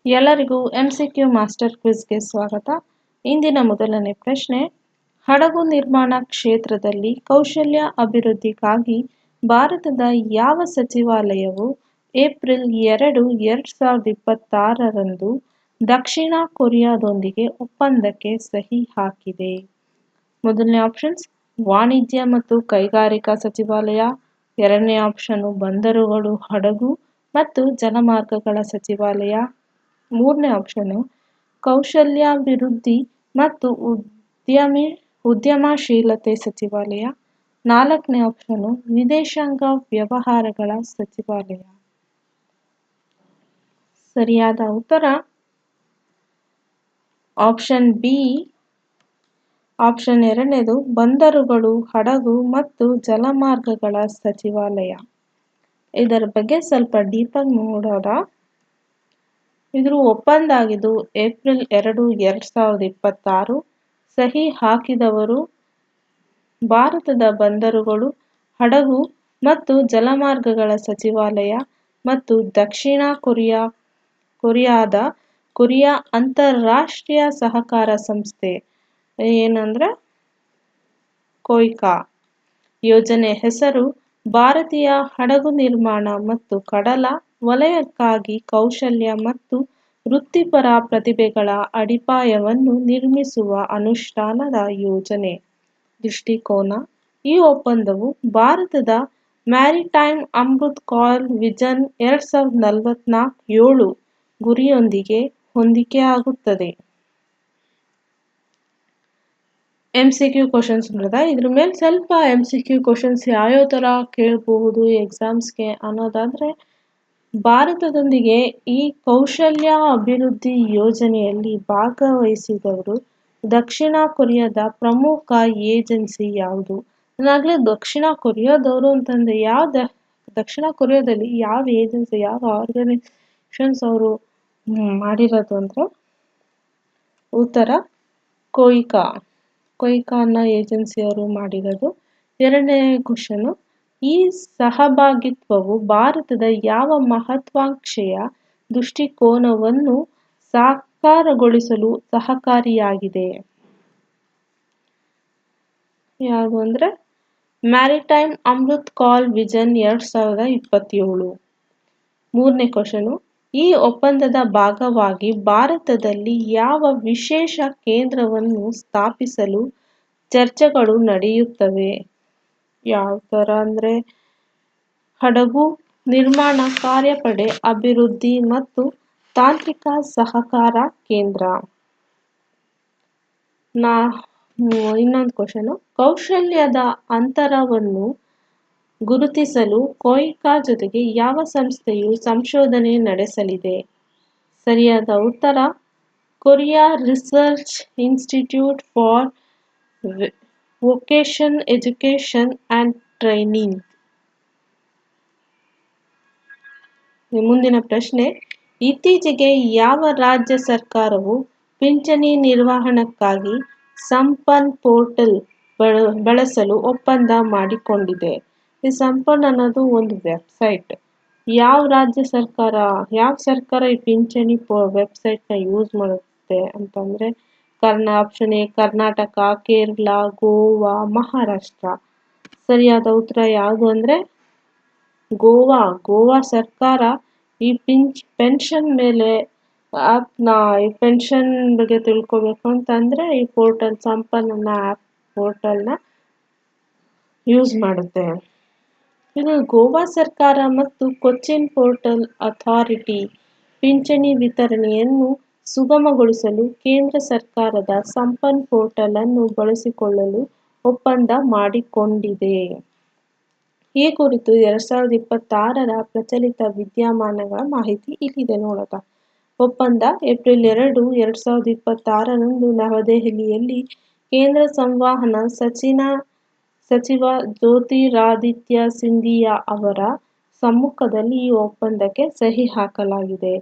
ಎಲ್ಲರಿಗೂ MCQ master ಕ್ವಿಜ್ಗೆ ಸ್ವಾಗತ. ಇಂದಿನ ಮೊದಲನೇ ಪ್ರಶ್ನೆ, ಹಡಗು ನಿರ್ಮಾಣ ಕ್ಷೇತ್ರದಲ್ಲಿ ಕೌಶಲ್ಯ ಅಭಿವೃದ್ಧಿಗಾಗಿ ಭಾರತದ ಯಾವ ಸಚಿವಾಲಯವು ಏಪ್ರಿಲ್ 2, 2026ರಂದು ದಕ್ಷಿಣ ಕೊರಿಯಾದೊಂದಿಗೆ ಒಪ್ಪಂದಕ್ಕೆ ಸಹಿ ಹಾಕಿದೆ? ಮೊದಲನೇ ಆಪ್ಷನ್ಸ್ ವಾಣಿಜ್ಯ ಮತ್ತು ಕೈಗಾರಿಕಾ ಸಚಿವಾಲಯ, ಎರಡನೇ ಆಪ್ಷನ್ ಬಂದರುಗಳು, ಹಡಗು ಮತ್ತು ಜಲಮಾರ್ಗಗಳ ಸಚಿವಾಲಯ, ಮೂರನೇ ಆಪ್ಷನ್ ಕೌಶಲ್ಯಾಭಿವೃದ್ಧಿ ಮತ್ತು ಉದ್ಯಮಶೀಲತೆ ಸಚಿವಾಲಯ, ನಾಲ್ಕನೇ ಆಪ್ಷನ್ ವಿದೇಶಾಂಗ ವ್ಯವಹಾರಗಳ ಸಚಿವಾಲಯ. ಸರಿಯಾದ ಉತ್ತರ ಆಪ್ಷನ್ ಬಿ, ಆಪ್ಷನ್ ಎರಡನೇದು ಬಂದರುಗಳು, ಹಡಗು ಮತ್ತು ಜಲಮಾರ್ಗಗಳ ಸಚಿವಾಲಯ. ಇದರ ಬಗ್ಗೆ ಸ್ವಲ್ಪ ಡೀಪಾಗಿ ನೋಡೋಣ. ಇದ್ರ ಒಪ್ಪಂದ ಆಗಿದ್ದು ಏಪ್ರಿಲ್ 2, 2026. ಸಹಿ ಹಾಕಿದವರು ಭಾರತದ ಬಂದರುಗಳು, ಹಡಗು ಮತ್ತು ಜಲಮಾರ್ಗಗಳ ಸಚಿವಾಲಯ ಮತ್ತು ದಕ್ಷಿಣ ಕೊರಿಯಾದ ಕೊರಿಯಾ ಅಂತಾರಾಷ್ಟ್ರೀಯ ಸಹಕಾರ ಸಂಸ್ಥೆ, ಏನಂದ್ರೆ ಕೊಯ್ಕಾ. ಯೋಜನೆ ಹೆಸರು ಭಾರತೀಯ ಹಡಗು ನಿರ್ಮಾಣ ಮತ್ತು ಕಡಲ ವಲಯಕ್ಕಾಗಿ ಕೌಶಲ್ಯ ಮತ್ತು ವೃತ್ತಿಪರ ಪ್ರತಿಭೆಗಳ ಅಡಿಪಾಯವನ್ನು ನಿರ್ಮಿಸುವ ಅನುಷ್ಠಾನದ ಯೋಜನೆ ದೃಷ್ಟಿಕೋನ. ಈ ಒಪ್ಪಂದವು ಭಾರತದ ಮ್ಯಾರಿಟೈಮ್ ಅಮೃತ್ ಕಾಲ್ ವಿಷನ್ 2047 ಗುರಿಯೊಂದಿಗೆ ಹೊಂದಿಕೆಯಾಗುತ್ತದೆ. MCQ ಕ್ವಶನ್ಸ್ ನೋಡಿದ ಇದ್ರ ಮೇಲೆ ಸ್ವಲ್ಪ MCQ ಕ್ವಶನ್ಸ್ ಯಾವ್ಯಾವ ಥರ ಕೇಳಬಹುದು ಎಕ್ಸಾಮ್ಸ್ಗೆ ಅನ್ನೋದಾದರೆ, ಭಾರತದೊಂದಿಗೆ ಈ ಕೌಶಲ್ಯ ಅಭಿವೃದ್ಧಿ ಯೋಜನೆಯಲ್ಲಿ ಭಾಗವಹಿಸಿದವರು ದಕ್ಷಿಣ ಕೊರಿಯಾದ ಪ್ರಮುಖ ಏಜೆನ್ಸಿ ಯಾವುದು? ನಾನಾಗಲೇ ದಕ್ಷಿಣ ಕೊರಿಯಾದವರು ಅಂತಂದರೆ ದಕ್ಷಿಣ ಕೊರಿಯಾದಲ್ಲಿ ಯಾವ ಏಜೆನ್ಸಿ, ಯಾವ ಆರ್ಗನೈಸೇಷನ್ಸ್ ಅವರು ಮಾಡಿರೋದು ಅಂದರೆ ಉತ್ತರ ಕೊಯ್ಕಾ ಅನ್ನೋ ಏಜೆನ್ಸಿಯವರು ಮಾಡಿರೋದು. ಎರಡನೇ ಕ್ವಶನು, ಈ ಸಹಭಾಗಿತ್ವವು ಭಾರತದ ಯಾವ ಮಹತ್ವಾಕಾಂಕ್ಷೆಯ ದೃಷ್ಟಿಕೋನವನ್ನು ಸಾಕಾರಗೊಳಿಸಲು ಸಹಕಾರಿಯಾಗಿದೆ? ಯಾವುದು ಅಂದರೆ ಮ್ಯಾರಿಟೈಮ್ ಅಮೃತ್ ಕಾಲ್ ವಿಷನ್ 2027. ಮೂರನೇ ಕ್ವಶನು, ಈ ಒಪ್ಪಂದದ ಭಾಗವಾಗಿ ಭಾರತದಲ್ಲಿ ಯಾವ ವಿಶೇಷ ಕೇಂದ್ರವನ್ನು ಸ್ಥಾಪಿಸಲು ಚರ್ಚೆಗಳು ನಡೆಯುತ್ತವೆ? ಯಾವ ಥರ ಅಂದರೆ ಹಡಗು ನಿರ್ಮಾಣ ಕಾರ್ಯಪಡೆ ಅಭಿವೃದ್ಧಿ ಮತ್ತು ತಾಂತ್ರಿಕ ಸಹಕಾರ ಕೇಂದ್ರ. ಇನ್ನೊಂದು ಕ್ವಶನು, ಕೌಶಲ್ಯದ ಅಂತರವನ್ನು ಗುರುತಿಸಲು ಕೊಯ್ಕಾ ಜೊತೆಗೆ ಯಾವ ಸಂಸ್ಥೆಯು ಸಂಶೋಧನೆ ನಡೆಸಲಿದೆ? ಸರಿಯಾದ ಉತ್ತರ Korea research institute for vacation education and training. ಮುಂದಿನ ಪ್ರಶ್ನೆ, ಇತ್ತೀಚೆಗೆ ಯಾವ ರಾಜ್ಯ ಸರ್ಕಾರವು ಪಿಂಚಣಿ ನಿರ್ವಹಣೆಗಾಗಿ ಸಂಪನ್ ಪೋರ್ಟಲ್ ಬಳಸಲು ಒಪ್ಪಂದ ಮಾಡಿಕೊಂಡಿದೆ? ಈ ಸಂಪನ್ ಅನ್ನೋದು ಒಂದು ವೆಬ್ಸೈಟ್. ಯಾವ ಸರ್ಕಾರ ಈ ಪಿಂಚಣಿ ವೆಬ್ಸೈಟ್ನ ಯೂಸ್ ಮಾಡುತ್ತೆ ಅಂತಂದರೆ ಆಪ್ಷನ್ ಎ ಕರ್ನಾಟಕ, ಕೇರಳ, ಗೋವಾ, ಮಹಾರಾಷ್ಟ್ರ. ಸರಿಯಾದ ಉತ್ತರ ಯಾವುದು ಅಂದರೆ ಗೋವಾ ಸರ್ಕಾರ ಈ ಪೆನ್ಷನ್ ಮೇಲೆ ಈ ಪೆನ್ಷನ್ ಬಗ್ಗೆ ತಿಳ್ಕೊಬೇಕು ಅಂತಂದರೆ ಈ ಪೋರ್ಟಲ್ ಸಂಪನ್ ಅನ್ನೋ ಆ್ಯಪ್ ಪೋರ್ಟಲ್ನ ಯೂಸ್ ಮಾಡುತ್ತೆ. ಇದು ಗೋವಾ ಸರ್ಕಾರ ಮತ್ತು ಕೊಚ್ಚಿನ್ ಪೋರ್ಟಲ್ ಅಥಾರಿಟಿ ಪಿಂಚಣಿ ವಿತರಣೆಯನ್ನು ಸುಗಮಗೊಳಿಸಲು ಕೇಂದ್ರ ಸರ್ಕಾರದ ಸಂಪನ್ ಪೋರ್ಟಲ್ ಅನ್ನು ಬಳಸಿಕೊಳ್ಳಲು ಒಪ್ಪಂದ ಮಾಡಿಕೊಂಡಿದೆ. ಈ ಕುರಿತು 2026ರ ಪ್ರಚಲಿತ ವಿದ್ಯಮಾನಗಳ ಮಾಹಿತಿ ಇಲ್ಲಿದೆ ನೋಡೋಣ. ಒಪ್ಪಂದ ಏಪ್ರಿಲ್ 2, 2026ರಂದು ನವದೆಹಲಿಯಲ್ಲಿ ಕೇಂದ್ರ ಸಂವಹನ ಸಚಿವ ಜ್ಯೋತಿರಾದಿತ್ಯ ಸಿಂಧಿಯಾ ಅವರ ಸಮ್ಮುಖದಲ್ಲಿ ಈ ಒಪ್ಪಂದಕ್ಕೆ ಸಹಿ ಹಾಕಲಾಗಿದೆ.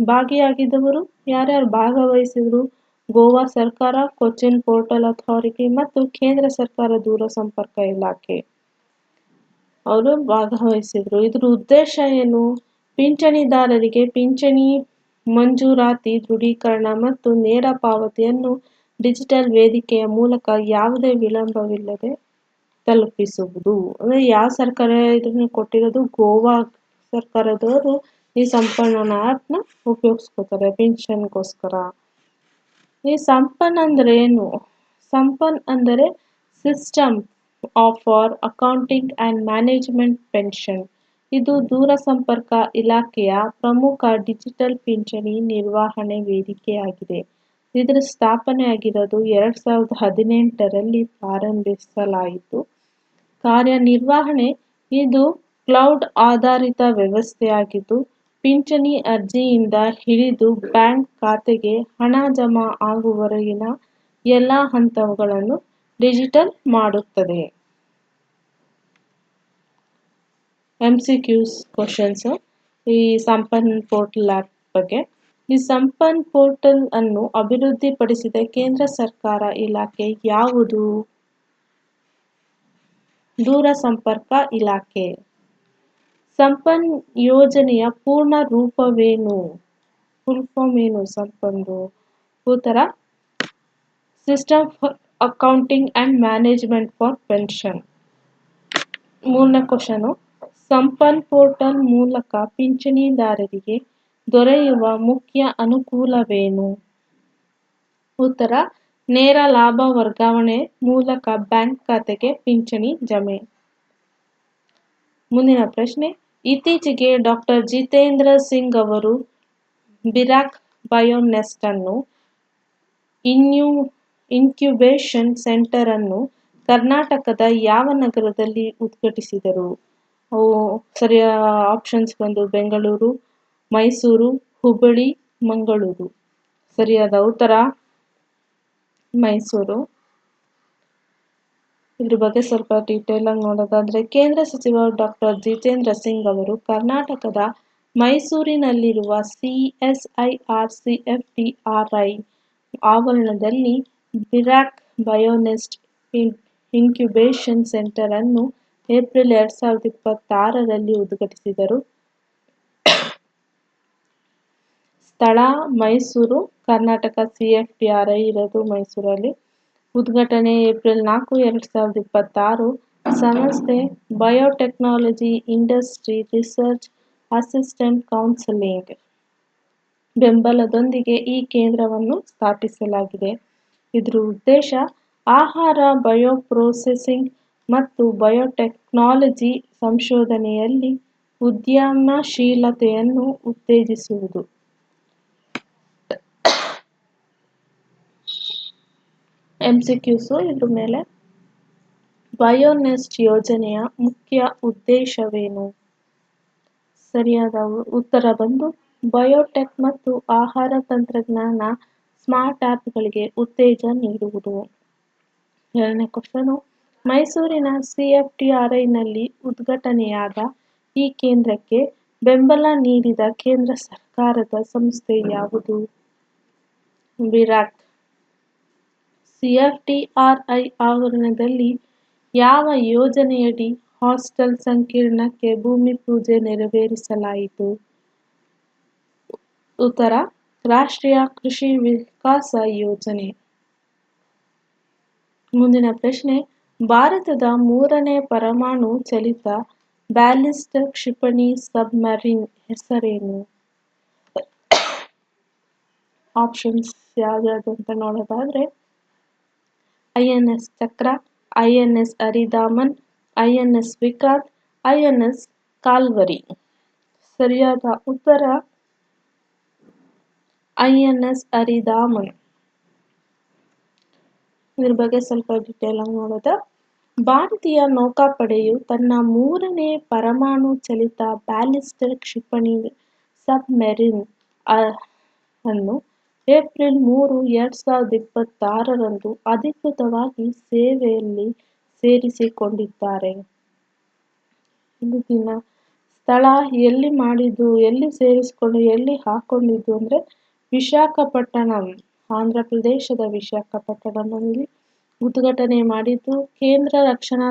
ಭಾಗಿಯಾಗಿದ್ದವರು ಯಾರ್ಯಾರು ಭಾಗವಹಿಸಿದ್ರು? ಗೋವಾ ಸರ್ಕಾರ, ಕೊಚ್ಚಿನ್ ಪೋರ್ಟಲ್ ಅಥಾರಿಟಿ ಮತ್ತು ಕೇಂದ್ರ ಸರ್ಕಾರ ದೂರಸಂಪರ್ಕ ಇಲಾಖೆ ಅವರು ಭಾಗವಹಿಸಿದ್ರು. ಇದ್ರ ಉದ್ದೇಶ ಏನು? ಪಿಂಚಣಿದಾರರಿಗೆ ಪಿಂಚಣಿ ಮಂಜೂರಾತಿ ದೃಢೀಕರಣ ಮತ್ತು ನೇರ ಪಾವತಿಯನ್ನು ಡಿಜಿಟಲ್ ವೇದಿಕೆಯ ಮೂಲಕ ಯಾವುದೇ ವಿಳಂಬವಿಲ್ಲದೆ ತಲುಪಿಸುವುದು. ಅಂದರೆ ಯಾವ ಸರ್ಕಾರ ಇದನ್ನು ಕೊಟ್ಟಿರೋದು? ಗೋವಾ ಸರ್ಕಾರದವರು ಈ ಸಂಪನ್ನ ಆ್ಯಪ್ನ ಉಪಯೋಗಿಸ್ಕೋತಾರೆ ಪಿಂಚಣಿಗೋಸ್ಕರ. ಈ ಸಂಪನ್ ಅಂದರೆ ಏನು? ಸಂಪನ್ ಅಂದರೆ system for accounting and management pension. ಇದು ದೂರಸಂಪರ್ಕ ಇಲಾಖೆಯ ಪ್ರಮುಖ ಡಿಜಿಟಲ್ ಪಿಂಚಣಿ ನಿರ್ವಹಣೆ ವೇದಿಕೆಯಾಗಿದೆ. ಇದರ ಸ್ಥಾಪನೆಯಾಗಿರೋದು 2018ರಲ್ಲಿ ಪ್ರಾರಂಭಿಸಲಾಯಿತು. ಕಾರ್ಯನಿರ್ವಹಣೆ: ಇದು ಕ್ಲೌಡ್ ಆಧಾರಿತ ವ್ಯವಸ್ಥೆಯಾಗಿದ್ದು, ಪಿಂಚಣಿ ಅರ್ಜಿಯಿಂದ ಹಿಡಿದು ಬ್ಯಾಂಕ್ ಖಾತೆಗೆ ಹಣ ಜಮಾ ಆಗುವವರೆಗಿನ ಎಲ್ಲ ಹಂತಗಳನ್ನು ಡಿಜಿಟಲ್ ಮಾಡುತ್ತದೆ. MCQs ಕ್ವಶನ್ಸ್ ಈ ಸಂಪನ್ ಪೋರ್ಟಲ್ ಆ್ಯಪ್ ಬಗ್ಗೆ. ಈ ಸಂಪನ್ ಪೋರ್ಟಲ್ ಅನ್ನು ಅಭಿವೃದ್ಧಿಪಡಿಸಿದ ಕೇಂದ್ರ ಸರ್ಕಾರ ಇಲಾಖೆ ಯಾವುದು? ದೂರಸಂಪರ್ಕ ಇಲಾಖೆ. ಸಂಪನ್ ಯೋಜನೆಯ ಪೂರ್ಣ ರೂಪವೇನು? ಫುಲ್ ಫಾರ್ಮ್ ಏನು ಸಂಪನ್ದು? ಉತ್ತರ: system for accounting and management for pension. ಮೂರನೇ ಕ್ವಶನು: ಸಂಪನ್ ಪೋರ್ಟಲ್ ಮೂಲಕ ಪಿಂಚಣಿದಾರರಿಗೆ ದೊರೆಯುವ ಮುಖ್ಯ ಅನುಕೂಲವೇನು? ಉತ್ತರ: ನೇರ ಲಾಭ ವರ್ಗಾವಣೆ ಮೂಲಕ ಬ್ಯಾಂಕ್ ಖಾತೆಗೆ ಪಿಂಚಣಿ ಜಮೆ. ಮುಂದಿನ ಪ್ರಶ್ನೆ: ಇತ್ತೀಚೆಗೆ ಡಾ. ಜಿತೇಂದ್ರ ಸಿಂಗ್ ಅವರು ಬಿರಾಕ್ ಬಯೋನೆಸ್ಟ್ ಅನ್ನು ಇನ್ಕ್ಯುಬೇಷನ್ ಸೆಂಟರ್ ಅನ್ನು ಕರ್ನಾಟಕದ ಯಾವ ನಗರದಲ್ಲಿ ಉದ್ಘಾಟಿಸಿದರು? ಸರಿಯಾದ ಆಪ್ಷನ್ಸ್ ಬಂದು ಬೆಂಗಳೂರು, ಮೈಸೂರು, ಹುಬ್ಬಳ್ಳಿ, ಮಂಗಳೂರು. ಸರಿಯಾದ ಉತ್ತರ ಮೈಸೂರು. ಇದ್ರ ಬಗ್ಗೆ ಸ್ವಲ್ಪ ಡೀಟೇಲ್ ಆಗಿ ನೋಡೋದಾದ್ರೆ, ಕೇಂದ್ರ ಸಚಿವ ಡಾ. ಜಿತೇಂದ್ರ ಸಿಂಗ್ ಅವರು ಕರ್ನಾಟಕದ ಮೈಸೂರಿನಲ್ಲಿರುವ CSIR-CFTRI ಆವರಣದಲ್ಲಿ ಬಿರಾಕ್ ಬಯೋನೆಸ್ಟ್ ಇನ್ಕ್ಯುಬೇಷನ್ ಸೆಂಟರ್ ಅನ್ನು ಏಪ್ರಿಲ್ 2026ರಲ್ಲಿ ಉದ್ಘಾಟಿಸಿದರು. ಸ್ಥಳ ಮೈಸೂರು, ಕರ್ನಾಟಕ. CFTRI ಇರೋದು ಮೈಸೂರಲ್ಲಿ. ಉದ್ಘಾಟನೆ ಏಪ್ರಿಲ್ 4, 2026. ಸಂಸ್ಥೆ biotechnology industry research assistant counselling ಬೆಂಬಲದೊಂದಿಗೆ ಈ ಕೇಂದ್ರವನ್ನು ಸ್ಥಾಪಿಸಲಾಗಿದೆ. ಇದರ ಉದ್ದೇಶ ಆಹಾರ ಬಯೋಪ್ರೊಸೆಸಿಂಗ್ ಮತ್ತು ಬಯೋಟೆಕ್ನಾಲಜಿ ಸಂಶೋಧನೆಯಲ್ಲಿ ಉದ್ಯಮಶೀಲತೆಯನ್ನು ಉತ್ತೇಜಿಸುವುದು. MCQs ಇದ್ರ ಮೇಲೆ. ಬಯೋನೆಸ್ಟ್ ಯೋಜನೆಯ ಮುಖ್ಯ ಉದ್ದೇಶವೇನು? ಸರಿಯಾದ ಉತ್ತರ ಬಂದು ಬಯೋಟೆಕ್ ಮತ್ತು ಆಹಾರ ತಂತ್ರಜ್ಞಾನ ಸ್ಮಾರ್ಟ್ ಆ್ಯಪ್ಗಳಿಗೆ ಉತ್ತೇಜನ ನೀಡುವುದು. ಎರಡನೇ ಕ್ವಶನು: ಮೈಸೂರಿನ CFTRIನಲ್ಲಿ ಉದ್ಘಾಟನೆಯಾದ ಈ ಕೇಂದ್ರಕ್ಕೆ ಬೆಂಬಲ ನೀಡಿದ ಕೇಂದ್ರ ಸರ್ಕಾರದ ಸಂಸ್ಥೆ ಯಾವುದು? ಬಿರಾಕ್. CFTRI ಆವರಣದಲ್ಲಿ ಯಾವ ಯೋಜನೆಯಡಿ ಹಾಸ್ಟೆಲ್ ಸಂಕೀರ್ಣಕ್ಕೆ ಭೂಮಿ ಪೂಜೆ ನೆರವೇರಿಸಲಾಯಿತು? ಉತ್ತರ: ರಾಷ್ಟ್ರೀಯ ಕೃಷಿ ವಿಕಾಸ ಯೋಜನೆ. ಮುಂದಿನ ಪ್ರಶ್ನೆ: ಭಾರತದ ಮೂರನೇ ಪರಮಾಣು ಚಾಲಿತ ಬ್ಯಾಲಿಸ್ಟಿಕ್ ಕ್ಷಿಪಣಿ ಸಬ್ಮರೀನ್ ಹೆಸರೇನು? ಆಪ್ಷನ್ಸ್ ಯಾವ್ಯಾವುದು ಅಂತ ನೋಡೋದಾದ್ರೆ, INS ಚಕ್ರ, INS ಅರಿದಾಮನ್, INS ವಿಕ್ರಾಂತ್, INS ಕಾಲ್ವರಿ. ಸರಿಯಾದ ಉತ್ತರ INS ಅರಿದಾಮನ್. ಇದ್ರ ಬಗ್ಗೆ ಸ್ವಲ್ಪ ಡೀಟೇಲ್ ಆಗಿ ನೋಡೋದ. ಭಾರತೀಯ ನೌಕಾಪಡೆಯು ತನ್ನ ಮೂರನೇ ಪರಮಾಣು ಚಾಲಿತ ಬ್ಯಾಲಿಸ್ಟಿಕ್ ಕ್ಷಿಪಣಿ ಸಬ್ಮೆರಿನ್ ಅನ್ನು ಏಪ್ರಿಲ್ 3, 2026ರಂದು ಅಧಿಕೃತವಾಗಿ ಸೇವೆಯಲ್ಲಿ ಸೇರಿಸಿಕೊಂಡಿದ್ದಾರೆ. ಇಂದಿನ ಸ್ಥಳ ಎಲ್ಲಿ ಮಾಡಿದ್ದು, ಎಲ್ಲಿ ಸೇರಿಸಿಕೊಂಡು, ಎಲ್ಲಿ ಹಾಕೊಂಡಿದ್ದು ಅಂದರೆ ವಿಶಾಖಪಟ್ಟಣಂ, ಆಂಧ್ರ ಪ್ರದೇಶದ ವಿಶಾಖಪಟ್ಟಣಂನಲ್ಲಿ ಉದ್ಘಾಟನೆ ಮಾಡಿದ್ದು ಕೇಂದ್ರ ರಕ್ಷಣಾ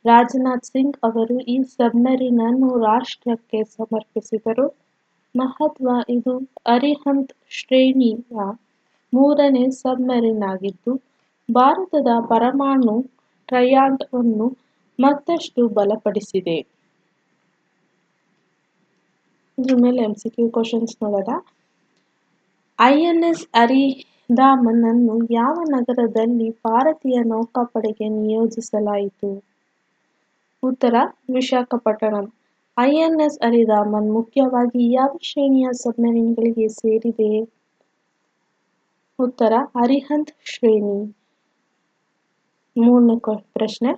ರಾಜನಾಥ್ ಸಿಂಗ್ ಅವರು ಈ ಸಬ್ಮರೀನ್ ಅನ್ನು ರಾಷ್ಟ್ರಕ್ಕೆ ಸಮರ್ಪಿಸಿದರು. ಮಹತ್ವ: ಇದು ಅರಿಹಂತ್ ಶ್ರೇಣಿಯ 3ನೇ ಸಬ್ಮರೀನ್ ಆಗಿದ್ದು, ಭಾರತದ ಪರಮಾಣು ಟ್ರಯಾಡ್ ಅನ್ನು ಮತ್ತಷ್ಟು ಬಲಪಡಿಸಿದೆ. ಇದ್ರ ಮೇಲೆ MCQ ಕ್ವಶನ್ಸ್ ನೋಡೋಣ. INS ಅರಿದಾಮನ್ ಅನ್ನು ಯಾವ ನಗರದಲ್ಲಿ ಭಾರತೀಯ ನೌಕಾಪಡೆಗೆ ನಿಯೋಜಿಸಲಾಯಿತು? ಉತ್ತರ: ವಿಶಾಖಪಟ್ಟಣಂ. INS ಅರಿದಾಮನ್ ಮುಖ್ಯವಾಗಿ ಯಾವ ಶ್ರೇಣಿಯ ಸಬ್ಮರೀನ್ಗಳಿಗೆ ಸೇರಿದೆ? ಉತ್ತರ: ಅರಿಹಂತ್ ಶ್ರೇಣಿ. 3ನೇ ಪ್ರಶ್ನೆ: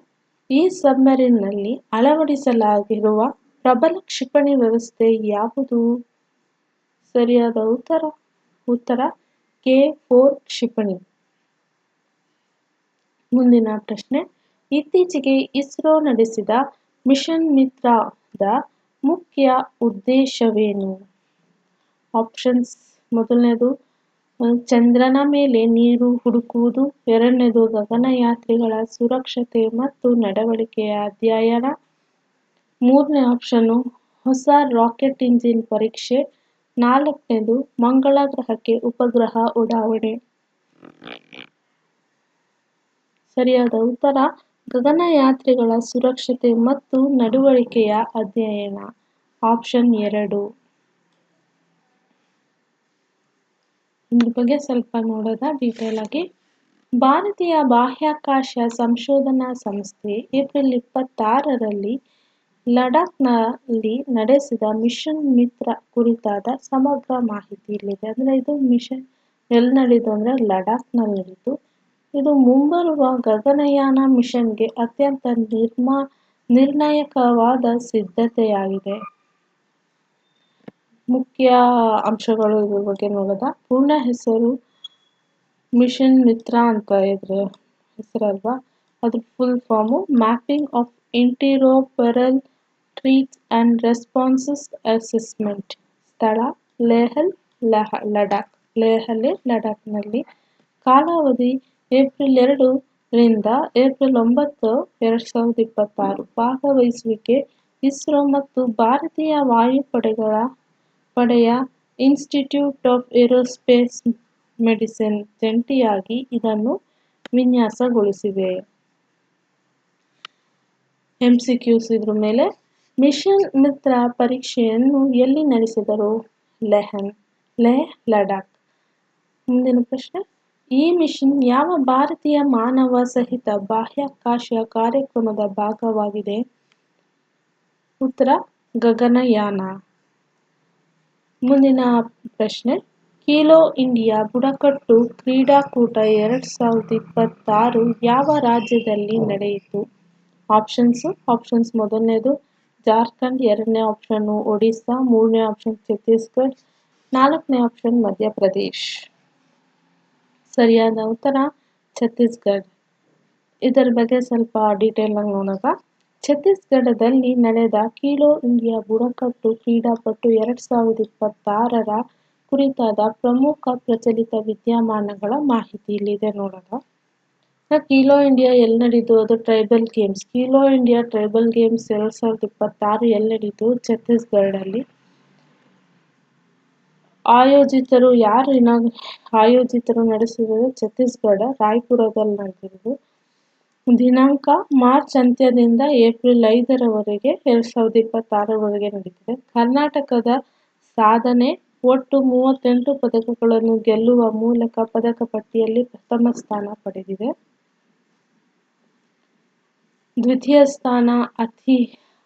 ಈ ಸಬ್ಮರೀನ್ನಲ್ಲಿ ಅಳವಡಿಸಲಾಗಿರುವ ಪ್ರಬಲ ಕ್ಷಿಪಣಿ ವ್ಯವಸ್ಥೆ ಯಾವುದು? ಸರಿಯಾದ ಉತ್ತರ K4 ಕ್ಷಿಪಣಿ. ಮುಂದಿನ ಪ್ರಶ್ನೆ: ಇತ್ತೀಚೆಗೆ ಇಸ್ರೋ ನಡೆಸಿದ ಮಿಷನ್ ಮಿತ್ರದ ಮುಖ್ಯ ಉದ್ದೇಶವೇನು? ಆಪ್ಷನ್ಸ್: ಮೊದಲನೇದು ಚಂದ್ರನ ಮೇಲೆ ನೀರು ಹುಡುಕುವುದು, ಎರಡನೇದು ಗಗನಯಾತ್ರಿಗಳ ಸುರಕ್ಷತೆ ಮತ್ತು ನಡವಳಿಕೆಯ ಅಧ್ಯಯನ, ಮೂರನೇ ಆಪ್ಷನ್ನು ಹೊಸ ರಾಕೆಟ್ ಇಂಜಿನ್ ಪರೀಕ್ಷೆ, ನಾಲ್ಕನೇದು ಮಂಗಳ ಗ್ರಹಕ್ಕೆ ಉಪಗ್ರಹ ಉಡಾವಣೆ. ಸರಿಯಾದ ಉತ್ತರ ಗಗನಯಾತ್ರಿಗಳ ಸುರಕ್ಷತೆ ಮತ್ತು ನಡವಳಿಕೆಯ ಅಧ್ಯಯನ, ಆಪ್ಷನ್ 2. ಇದ್ರ ಬಗ್ಗೆ ಸ್ವಲ್ಪ ನೋಡೋಣ ಡೀಟೇಲ್ ಆಗಿ. ಭಾರತೀಯ ಬಾಹ್ಯಾಕಾಶ ಸಂಶೋಧನಾ ಸಂಸ್ಥೆ ಏಪ್ರಿಲ್ 26ರಲ್ಲಿ ಲಡಾಖ್ನಲ್ಲಿ ನಡೆಸಿದ ಮಿಷನ್ ಮಿತ್ರ ಕುರಿತಾದ ಸಮಗ್ರ ಮಾಹಿತಿ ಇಲ್ಲಿದೆ. ಅಂದರೆ ಇದು ಮಿಷನ್ ಎಲ್ಲಿ ನಡೆಯಿತು ಅಂದರೆ ಲಡಾಖ್ನಲ್ಲಿ ನಡೆಯಿತು. ಇದು ಮುಂಬರುವ ಗಗನಯಾನ ಮಿಷನ್ಗೆ ಅತ್ಯಂತ ನಿರ್ಣಾಯಕವಾದ ಸಿದ್ಧತೆಯಾಗಿದೆ. ಮುಖ್ಯ ಅಂಶಗಳು ಇದ್ರ ಬಗ್ಗೆ ನೋಡೋದ. ಪೂರ್ಣ ಹೆಸರು ಮಿಷನ್ ಮಿತ್ರ ಅಂತ ಇದ್ರೆ ಹೆಸರಲ್ವಾ, ಅದ್ರ full form mapping of interoperable threats and responses assessment. ಸ್ಥಳ ಲೇಹ್ ಲಡಾಖ್ನಲ್ಲಿ. ಕಾಲಾವಧಿ ಏಪ್ರಿಲ್ 2 ರಿಂದ ಏಪ್ರಿಲ್ 9, 2026. ಭಾಗವಹಿಸುವಿಕೆ ಇಸ್ರೋ ಮತ್ತು ಭಾರತೀಯ ವಾಯುಪಡೆಯ ಇನ್ಸ್ಟಿಟ್ಯೂಟ್ ಆಫ್ ಏರೋಸ್ಪೇಸ್ ಮೆಡಿಸಿನ್ ಜಂಟಿಯಾಗಿ ಇದನ್ನು ವಿನ್ಯಾಸಗೊಳಿಸಿವೆ. MCQs ಇದ್ರ ಮೇಲೆ. ಮಿಷನ್ ಮಿತ್ರ ಪರೀಕ್ಷೆಯನ್ನು ಎಲ್ಲಿ ನಡೆಸಿದರು? ಲೇಹ್ ಲಡಾಖ್. ಮುಂದಿನ ಪ್ರಶ್ನೆ: ಈ ಮಿಷನ್ ಯಾವ ಭಾರತೀಯ ಮಾನವ ಸಹಿತ ಬಾಹ್ಯಾಕಾಶ ಕಾರ್ಯಕ್ರಮದ ಭಾಗವಾಗಿದೆ? ಉತ್ತರ: ಗಗನಯಾನ. ಮುಂದಿನ ಪ್ರಶ್ನೆ: ಖೇಲೋ ಇಂಡಿಯಾ ಬುಡಕಟ್ಟು ಕ್ರೀಡಾಕೂಟ 2026 ಯಾವ ರಾಜ್ಯದಲ್ಲಿ ನಡೆಯಿತು? ಆಪ್ಷನ್ಸ್: ಮೊದಲನೇದು ಜಾರ್ಖಂಡ್, ಎರಡನೇ ಆಪ್ಷನ್ನು ಒಡಿಸ್ಸಾ, ಮೂರನೇ ಆಪ್ಷನ್ ಛತ್ತೀಸ್ಗಢ, ನಾಲ್ಕನೇ ಆಪ್ಷನ್ ಮಧ್ಯಪ್ರದೇಶ್. ಸರಿಯಾದ ಉತ್ತರ ಛತ್ತೀಸ್ಗಢ. ಇದರ ಬಗ್ಗೆ ಸ್ವಲ್ಪ ಡೀಟೇಲ್ ಆಗಿ ನೋಡೋಣ. ಛತ್ತೀಸ್ಗಢದಲ್ಲಿ ನಡೆದ ಖೇಲೋ ಇಂಡಿಯಾ ಬುಡಕಟ್ಟು ಕ್ರೀಡಾಕೂಟ 2026ರ ಕುರಿತಾದ ಪ್ರಮುಖ ಪ್ರಚಲಿತ ವಿದ್ಯಮಾನಗಳ ಮಾಹಿತಿ ಇಲ್ಲಿದೆ ನೋಡೋಣ. ಖೇಲೋ ಇಂಡಿಯಾ ಎಲ್ಲಿ ನಡೀತು? ಅದು tribal games. Khelo India tribal games 2026 ಎಲ್ಲಿ ನಡೀತು? ಛತ್ತೀಸ್ಗಢಲ್ಲಿ. ಆಯೋಜಿತರು ನಡೆಸಿರೋದು ಛತ್ತೀಸ್ಗಢ, ರಾಯ್ಪುರದಲ್ಲಿ ನಡೆದಿರೋದು. ದಿನಾಂಕ ಮಾರ್ಚ್ ಅಂತ್ಯದಿಂದ ಏಪ್ರಿಲ್ 5ರವರೆಗೆ 2026ರವರೆಗೆ ನಡೀತಿದೆ. ಕರ್ನಾಟಕದ ಸಾಧನೆ: ಒಟ್ಟು 38 ಪದಕಗಳನ್ನು ಗೆಲ್ಲುವ ಮೂಲಕ ಪದಕ ಪಟ್ಟಿಯಲ್ಲಿ ಪ್ರಥಮ ಸ್ಥಾನ ಪಡೆದಿದೆ. ದ್ವಿತೀಯ ಸ್ಥಾನ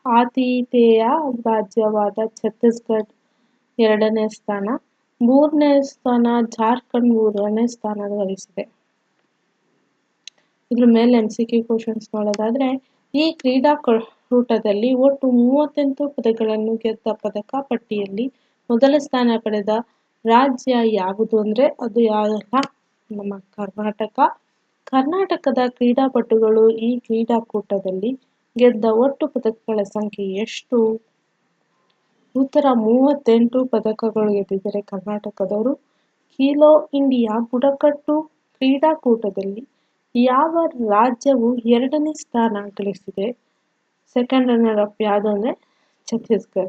ಆತಿಥೇಯ ರಾಜ್ಯವಾದ ಛತ್ತೀಸ್ಗಢ, ಎರಡನೇ ಸ್ಥಾನ. ಮೂರನೇ ಸ್ಥಾನ ಜಾರ್ಖಂಡ್, ಮೂರನೇ ಸ್ಥಾನ ಗಳಿಸಿದೆ. ಇದ್ರ ಮೇಲೆ MCQ ಕ್ವಶನ್ಸ್ ನೋಡೋದಾದ್ರೆ, ಈ ಕ್ರೀಡಾಕೂಟದಲ್ಲಿ ಒಟ್ಟು 38 ಪದಕಗಳನ್ನು ಗೆದ್ದ ಪದಕ ಪಟ್ಟಿಯಲ್ಲಿ ಮೊದಲ ಸ್ಥಾನ ಪಡೆದ ರಾಜ್ಯ ಯಾವುದು ಅಂದ್ರೆ ಅದು ಯಾವಲ್ಲ, ನಮ್ಮ ಕರ್ನಾಟಕ. ಕರ್ನಾಟಕದ ಕ್ರೀಡಾಪಟುಗಳು ಈ ಕ್ರೀಡಾಕೂಟದಲ್ಲಿ ಗೆದ್ದ ಒಟ್ಟು ಪದಕಗಳ ಸಂಖ್ಯೆ ಎಷ್ಟು? ಉತ್ತರ 38 ಪದಕಗಳು ಗೆದ್ದಿದ್ದಾರೆ ಕರ್ನಾಟಕದವರು. ಖೇಲೋ ಇಂಡಿಯಾ ಬುಡಕಟ್ಟು ಕ್ರೀಡಾಕೂಟದಲ್ಲಿ ಯಾವ ರಾಜ್ಯವು ಎರಡನೇ ಸ್ಥಾನ ಗಳಿಸಿದೆ? ಸೆಕೆಂಡ್ ರನ್ನರ್ ಅಪ್ ಯಾವುದು ಅಂದರೆ ಛತ್ತೀಸ್ಗಢ.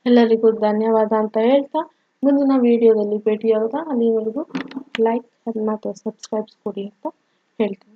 ಎಲ್ಲರಿಗೂ ಧನ್ಯವಾದ ಅಂತ ಹೇಳ್ತಾ ಮುಂದಿನ ವಿಡಿಯೋದಲ್ಲಿ ಭೇಟಿಯಾಗೋಣ. ಅಲ್ಲಿವರೆಗೂ ಲೈಕ್ ಮತ್ತು ಸಬ್ಸ್ಕ್ರೈಬ್ಸ್ ಕೊಡಿ ಅಂತ ಹೇಳ್ತೀನಿ.